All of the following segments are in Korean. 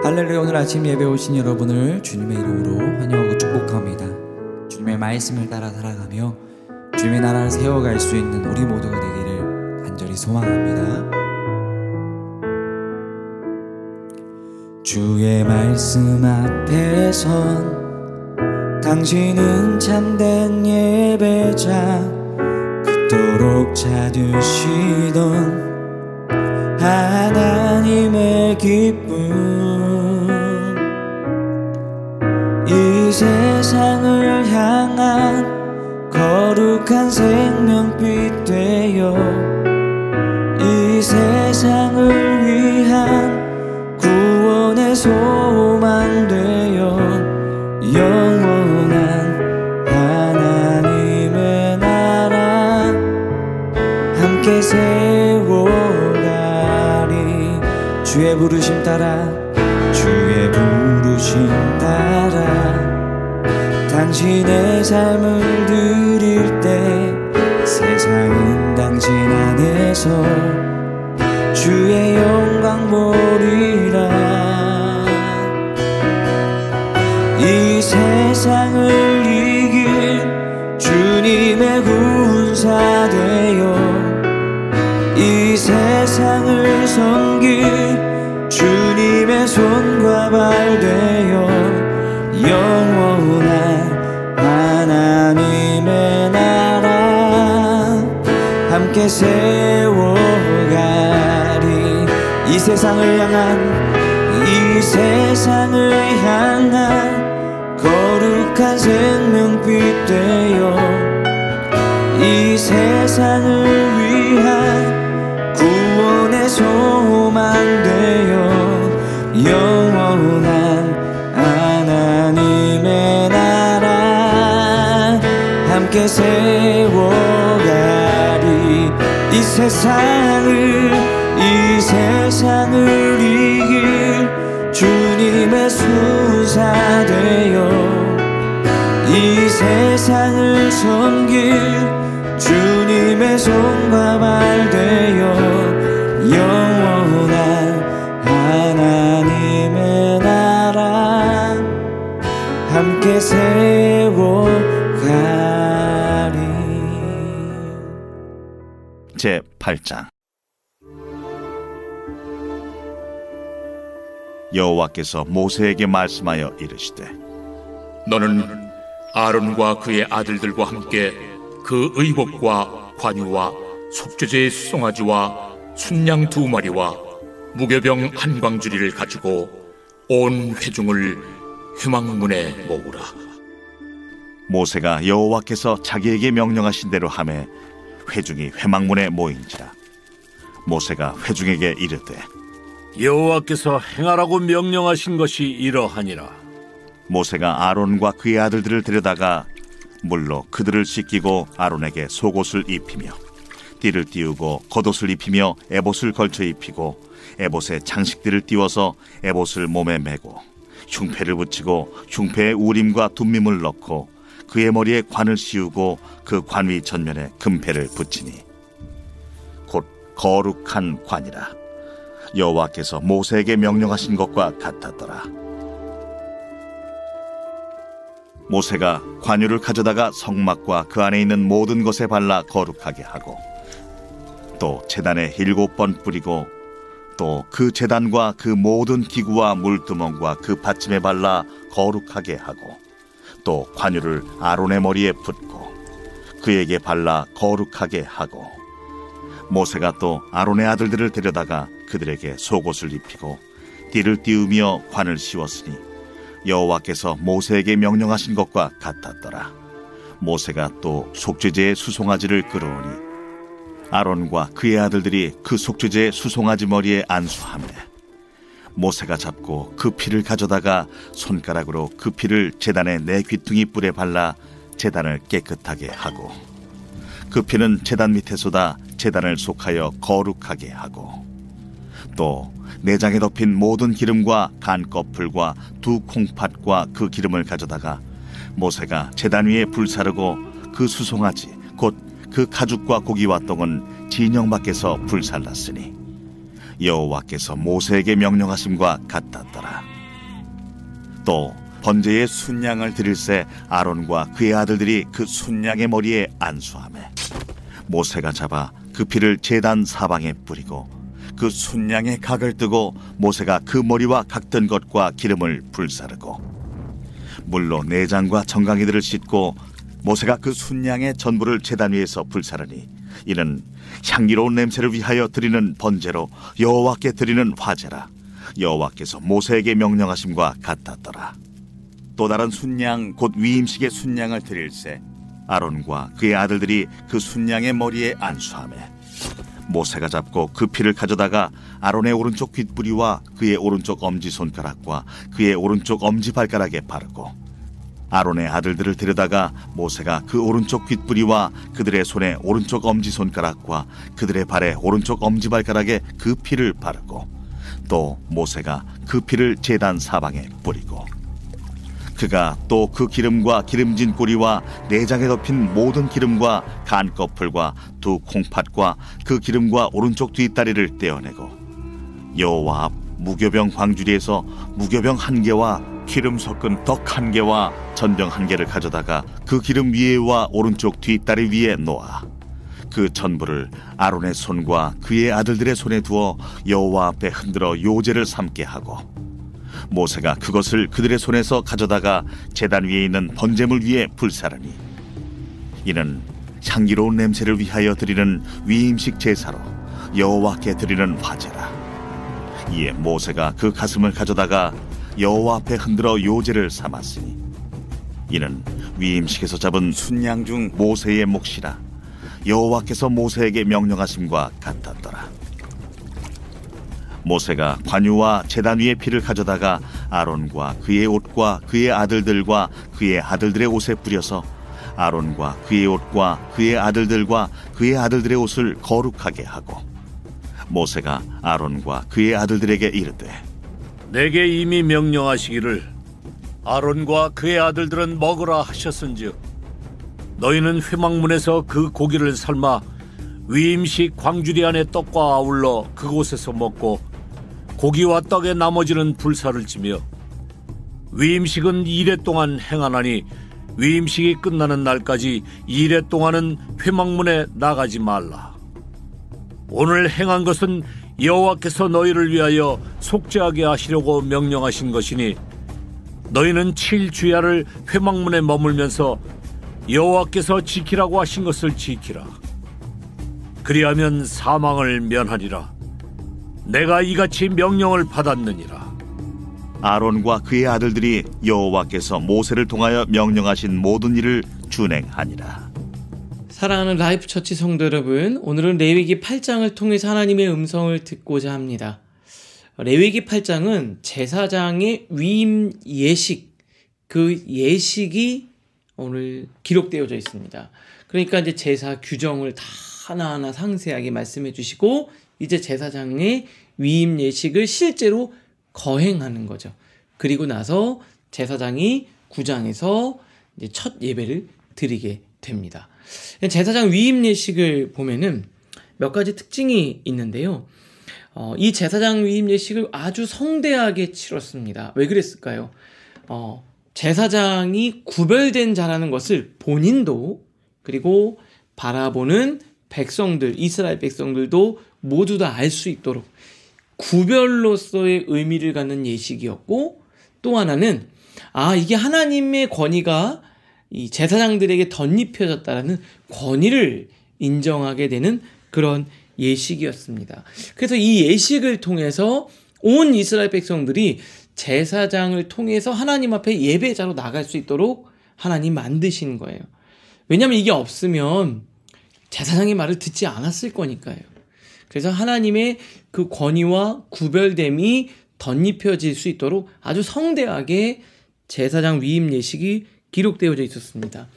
할렐루야. 오늘 아침 예배 오신 여러분을 주님의 이름으로 환영하고 축복합니다. 주님의 말씀을 따라 살아가며 주님의 나라를 세워갈 수 있는 우리 모두가 되기를 간절히 소망합니다. 주의 말씀 앞에선 당신은 참된 예배자, 그토록 찾으시던 하나님의 기쁨, 이 세상을 향한 거룩한 생명빛 되어 이 세상을 위한 구원의 소망 되어 영원한 하나님의 나라 함께 세워가리. 주의 부르심 따라, 주의 부르심 따라 당신의 삶을 드릴 때 세상은 당신 안에서 주의 영광 보리라. 이 세상을 이길 주님의 군사 되어 이 세상을 섬길 주님의 손과 발 되어 영원한 하나님의 나라 함께 세워가리. 이 세상을 향한 거룩한 생명빛 되어 이 세상을 위한 구원의 소망 되어 영원한 하나님의 나라 함께 세워가리. 이 세상을 이길 주님의 수사 되어 이 세상을 섬길 주님의 손과 발 되어 영원한 하나님의 나라 함께 세워가리. 제8장. 여호와께서 모세에게 말씀하여 이르시되, 너는 아론과 그의 아들들과 함께 그 의복과 관유와 속죄제의 수송아지와 순양 2마리와 무교병 한 광주리를 가지고 온 회중을 회막문에 모으라. 모세가 여호와께서 자기에게 명령하신 대로 하매 회중이 회막문에 모인지라. 모세가 회중에게 이르되, 여호와께서 행하라고 명령하신 것이 이러하니라. 모세가 아론과 그의 아들들을 데려다가 물로 그들을 씻기고 아론에게 속옷을 입히며 띠를 띄우고 겉옷을 입히며 에봇을 걸쳐 입히고 에봇에 장식들을 띄워서 에봇을 몸에 메고 흉패를 붙이고 흉패에 우림과 둠밈을 넣고 그의 머리에 관을 씌우고 그 관 위 전면에 금패를 붙이니 곧 거룩한 관이라. 여호와께서 모세에게 명령하신 것과 같았더라. 모세가 관유를 가져다가 성막과 그 안에 있는 모든 것에 발라 거룩하게 하고 또 제단에 7번 뿌리고 또 그 제단과 그 모든 기구와 물두멍과 그 받침에 발라 거룩하게 하고 또 관유를 아론의 머리에 붓고 그에게 발라 거룩하게 하고 모세가 또 아론의 아들들을 데려다가 그들에게 속옷을 입히고 띠를 띄우며 관을 씌웠으니 여호와께서 모세에게 명령하신 것과 같았더라. 모세가 또 속죄제의 수송아지를 끌어오니 아론과 그의 아들들이 그 속죄제의 수송아지 머리에 안수하매 모세가 잡고 그 피를 가져다가 손가락으로 그 피를 제단의 4귀퉁이 뿔에 발라 제단을 깨끗하게 하고 그 피는 제단 밑에 쏟아 제단을 속하여 거룩하게 하고 또 내장에 덮인 모든 기름과 간꺼풀과 2 콩팥과 그 기름을 가져다가 모세가 제단 위에 불사르고 그 수송아지 곧 그 가죽과 고기와 똥은 진영 밖에서 불살랐으니 여호와께서 모세에게 명령하심과 같았더라. 또 번제의 순양을 드릴새 아론과 그의 아들들이 그 순양의 머리에 안수하매 모세가 잡아 그 피를 제단 사방에 뿌리고 그 순양의 각을 뜨고 모세가 그 머리와 각든 것과 기름을 불사르고 물로 내장과 정강이들을 씻고 모세가 그 순양의 전부를 제단 위에서 불사르니 이는 향기로운 냄새를 위하여 드리는 번제로 여호와께 드리는 화제라. 여호와께서 모세에게 명령하심과 같았더라. 또 다른 순양 곧 위임식의 순양을 드릴새 아론과 그의 아들들이 그 순양의 머리에 안수하매 모세가 잡고 그 피를 가져다가 아론의 오른쪽 귓부리와 그의 오른쪽 엄지손가락과 그의 오른쪽 엄지발가락에 바르고 아론의 아들들을 데려다가 모세가 그 오른쪽 귓부리와 그들의 손에 오른쪽 엄지손가락과 그들의 발에 오른쪽 엄지발가락에 그 피를 바르고 또 모세가 그 피를 제단 사방에 뿌리고 그가 또 그 기름과 기름진 꼬리와 내장에 덮인 모든 기름과 간꺼풀과 두 콩팥과 그 기름과 오른쪽 뒷다리를 떼어내고 여호와 앞 무교병 광주리에서 무교병 1개와 기름 섞은 떡 1개와 전병 1개를 가져다가 그 기름 위에와 오른쪽 뒷다리 위에 놓아 그 전부를 아론의 손과 그의 아들들의 손에 두어 여호와 앞에 흔들어 요제를 삼게 하고 모세가 그것을 그들의 손에서 가져다가 제단 위에 있는 번제물 위에 불사르니 이는 향기로운 냄새를 위하여 드리는 위임식 제사로 여호와께 드리는 화제라. 이에 모세가 그 가슴을 가져다가 여호와 앞에 흔들어 요제를 삼았으니 이는 위임식에서 잡은 순양 중 모세의 몫이라. 여호와께서 모세에게 명령하심과 같았더라. 모세가 관유와 제단 위의 피를 가져다가 아론과 그의 옷과 그의 아들들과 그의 아들들의 옷에 뿌려서 아론과 그의 옷과 그의 아들들과 그의 아들들의 옷을 거룩하게 하고 모세가 아론과 그의 아들들에게 이르되 내게 이미 명령하시기를 아론과 그의 아들들은 먹으라 하셨은즉 너희는 회막문에서 그 고기를 삶아 위임식 광주리 안의 떡과 아울러 그곳에서 먹고 고기와 떡의 나머지는 불사를 지며 위임식은 2례 동안 행하나니 위임식이 끝나는 날까지 2례 동안은 회막문에 나가지 말라. 오늘 행한 것은 여호와께서 너희를 위하여 속죄하게 하시려고 명령하신 것이니 너희는 7주야를 회막문에 머물면서 여호와께서 지키라고 하신 것을 지키라. 그리하면 사망을 면하리라. 내가 이같이 명령을 받았느니라. 아론과 그의 아들들이 여호와께서 모세를 통하여 명령하신 모든 일을 준행하니라. 사랑하는 라이프처치 성도 여러분, 오늘은 레위기 8장을 통해서 하나님의 음성을 듣고자 합니다. 레위기 8장은 제사장의 위임 예식, 그 예식이 오늘 기록되어져 있습니다. 그러니까 이제 제사 규정을 다 하나하나 상세하게 말씀해 주시고 이제 제사장의 위임 예식을 실제로 거행하는 거죠. 그리고 나서 제사장이 구장에서 이제 첫 예배를 드리게 됩니다. 제사장 위임 예식을 보면은 몇 가지 특징이 있는데요. 이 제사장 위임 예식을 아주 성대하게 치렀습니다. 왜 그랬을까요? 제사장이 구별된 자라는 것을 본인도 그리고 바라보는 백성들, 이스라엘 백성들도 모두 다 알 수 있도록 구별로서의 의미를 갖는 예식이었고, 또 하나는 이게 하나님의 권위가 이 제사장들에게 덧입혀졌다라는 권위를 인정하게 되는 그런 예식이었습니다. 그래서 이 예식을 통해서 온 이스라엘 백성들이 제사장을 통해서 하나님 앞에 예배자로 나갈 수 있도록 하나님 만드신 거예요. 왜냐하면 이게 없으면 제사장의 말을 듣지 않았을 거니까요. 그래서 하나님의 그 권위와 구별됨이 덧입혀질 수 있도록 아주 성대하게 제사장 위임 예식이 기록되어져 있었습니다.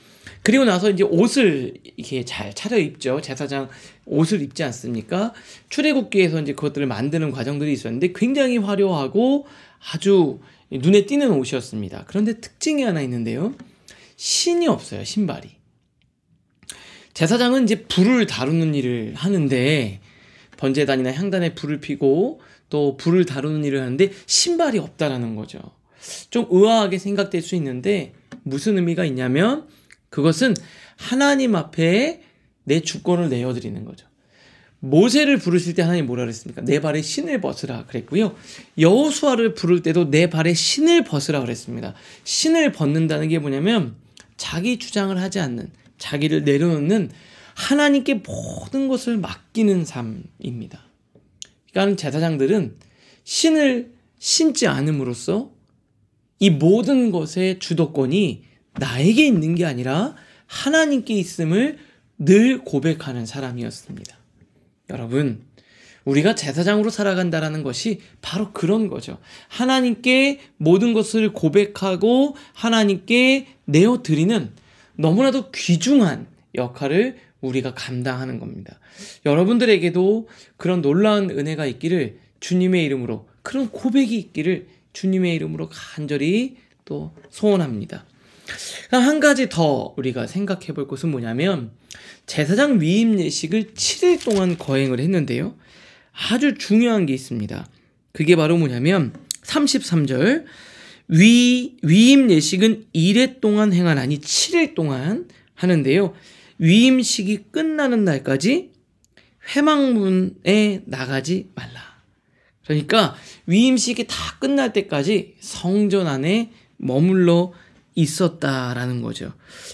그리고 나서 이제 옷을 이렇게 잘 차려입죠. 제사장 옷을 입지 않습니까? 출애굽기에서 이제 그것들을 만드는 과정들이 있었는데 굉장히 화려하고 아주 눈에 띄는 옷이었습니다. 그런데 특징이 하나 있는데요. 신이 없어요. 신발이. 제사장은 이제 불을 다루는 일을 하는데 번제단이나 향단에 불을 피고 또 불을 다루는 일을 하는데 신발이 없다라는 거죠. 좀 의아하게 생각될 수 있는데 무슨 의미가 있냐면 그것은 하나님 앞에 내 주권을 내어드리는 거죠. 모세를 부르실 때 하나님 뭐라 그랬습니까? 내 발에 신을 벗으라 그랬고요. 여호수아를 부를 때도 내 발에 신을 벗으라 그랬습니다. 신을 벗는다는 게 뭐냐면 자기 주장을 하지 않는, 자기를 내려놓는, 하나님께 모든 것을 맡기는 삶입니다. 그러니까 제사장들은 신을 신지 않음으로써 이 모든 것의 주도권이 나에게 있는 게 아니라 하나님께 있음을 늘 고백하는 사람이었습니다. 여러분, 우리가 제사장으로 살아간다는 것이 바로 그런 거죠. 하나님께 모든 것을 고백하고 하나님께 내어드리는 너무나도 귀중한 역할을 우리가 감당하는 겁니다. 여러분들에게도 그런 놀라운 은혜가 있기를 주님의 이름으로, 그런 고백이 있기를 주님의 이름으로 간절히 또 소원합니다. 한 가지 더 우리가 생각해 볼 것은 뭐냐면 제사장 위임 예식을 7일 동안 거행을 했는데요. 아주 중요한 게 있습니다. 그게 바로 뭐냐면 33절 위임 예식은 1회 동안 행하나니 7일 동안 하는데요. 위임식이 끝나는 날까지 회막문에 나가지 말라. 그러니까 위임식이 다 끝날 때까지 성전 안에 머물러 있었다라는 거죠.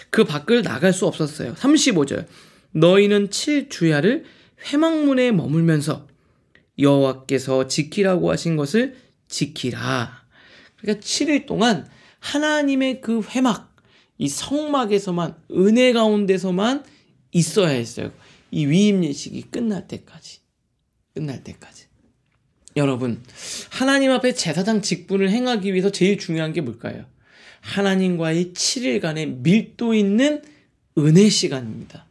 그 밖을 나갈 수 없었어요. 35절 너희는 7주야를 회막문에 머물면서 여호와께서 지키라고 하신 것을 지키라. 그러니까 7일 동안 하나님의 그 회막, 이 성막에서만, 은혜 가운데서만 있어야 했어요. 이 위임 예식이 끝날 때까지. 여러분, 하나님 앞에 제사장 직분을 행하기 위해서 제일 중요한 게 뭘까요? 하나님과의 7일간의 밀도 있는 은혜 시간입니다.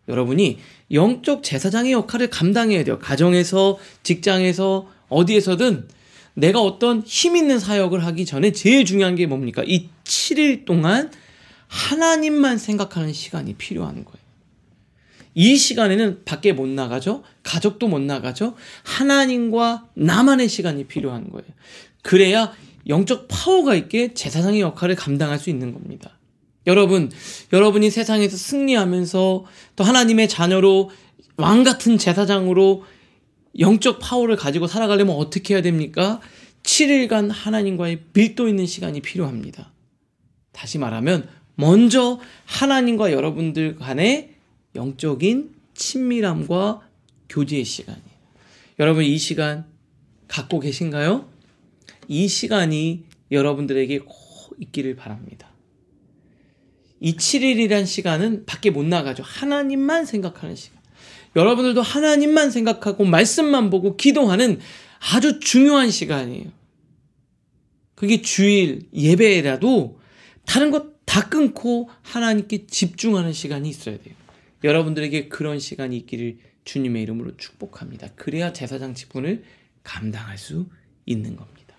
여러분이 영적 제사장의 역할을 감당해야 돼요. 가정에서, 직장에서, 어디에서든 내가 어떤 힘 있는 사역을 하기 전에 제일 중요한 게 뭡니까? 이 7일 동안 하나님만 생각하는 시간이 필요한 거예요. 이 시간에는 밖에 못 나가죠. 가족도 못 나가죠. 하나님과 나만의 시간이 필요한 거예요. 그래야 영적 파워가 있게 제사장의 역할을 감당할 수 있는 겁니다. 여러분이 세상에서 승리하면서 또 하나님의 자녀로 왕 같은 제사장으로 영적 파워를 가지고 살아가려면 어떻게 해야 됩니까? 7일간 하나님과의 밀도 있는 시간이 필요합니다. 다시 말하면 먼저 하나님과 여러분들 간의 영적인 친밀함과 교제의 시간이에요. 여러분 이 시간 갖고 계신가요? 이 시간이 여러분들에게 꼭 있기를 바랍니다. 이 7일이란 시간은 밖에 못 나가죠. 하나님만 생각하는 시간. 여러분들도 하나님만 생각하고 말씀만 보고 기도하는 아주 중요한 시간이에요. 그게 주일 예배라도 다른 것 다 끊고 하나님께 집중하는 시간이 있어야 돼요. 여러분들에게 그런 시간이 있기를 주님의 이름으로 축복합니다. 그래야 제사장 직분을 감당할 수 있는 겁니다.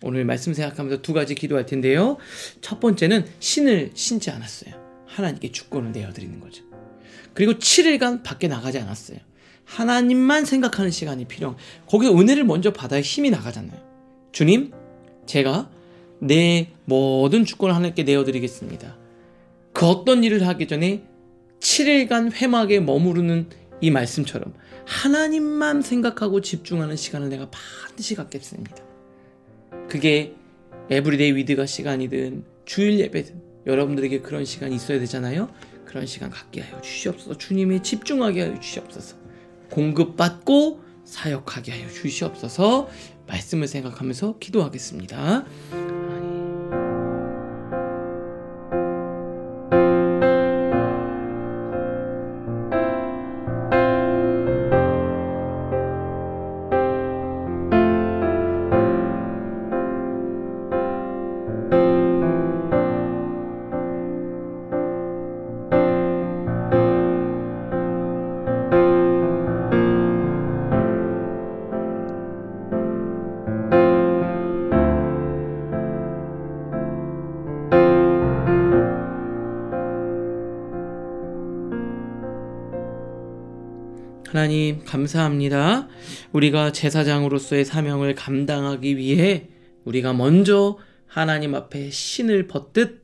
오늘 말씀 생각하면서 두 가지 기도할 텐데요. 첫 번째는 신을 신지 않았어요. 하나님께 주권을 내어드리는 거죠. 그리고 7일간 밖에 나가지 않았어요. 하나님만 생각하는 시간이 필요한, 거기서 은혜를 먼저 받아야 힘이 나가잖아요. 주님, 제가 내 모든 주권을 하나님께 내어드리겠습니다. 그 어떤 일을 하기 전에 7일간 회막에 머무르는 이 말씀처럼 하나님만 생각하고 집중하는 시간을 내가 반드시 갖겠습니다. 그게 에브리데이 위드가 시간이든 주일 예배든 여러분들에게 그런 시간이 있어야 되잖아요. 그런 시간 갖게 하여 주시옵소서. 주님의 집중하게 하여 주시옵소서. 공급받고 사역하게 하여 주시옵소서. 말씀을 생각하면서 기도하겠습니다. 하나님 감사합니다. 우리가 제사장으로서의 사명을 감당하기 위해 우리가 먼저 하나님 앞에 신을 벗듯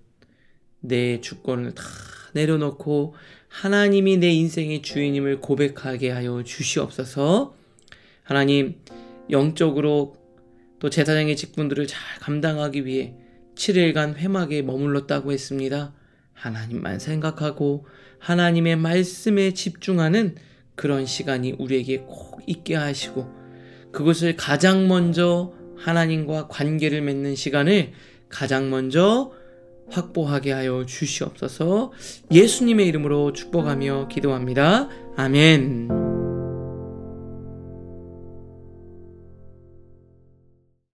내 주권을 다 내려놓고 하나님이 내 인생의 주인임을 고백하게 하여 주시옵소서. 하나님, 영적으로 또 제사장의 직분들을 잘 감당하기 위해 7일간 회막에 머물렀다고 했습니다. 하나님만 생각하고 하나님의 말씀에 집중하는 그런 시간이 우리에게 꼭 있게 하시고, 그것을 가장 먼저 하나님과 관계를 맺는 시간을 가장 먼저 확보하게 하여 주시옵소서. 예수님의 이름으로 축복하며 기도합니다. 아멘.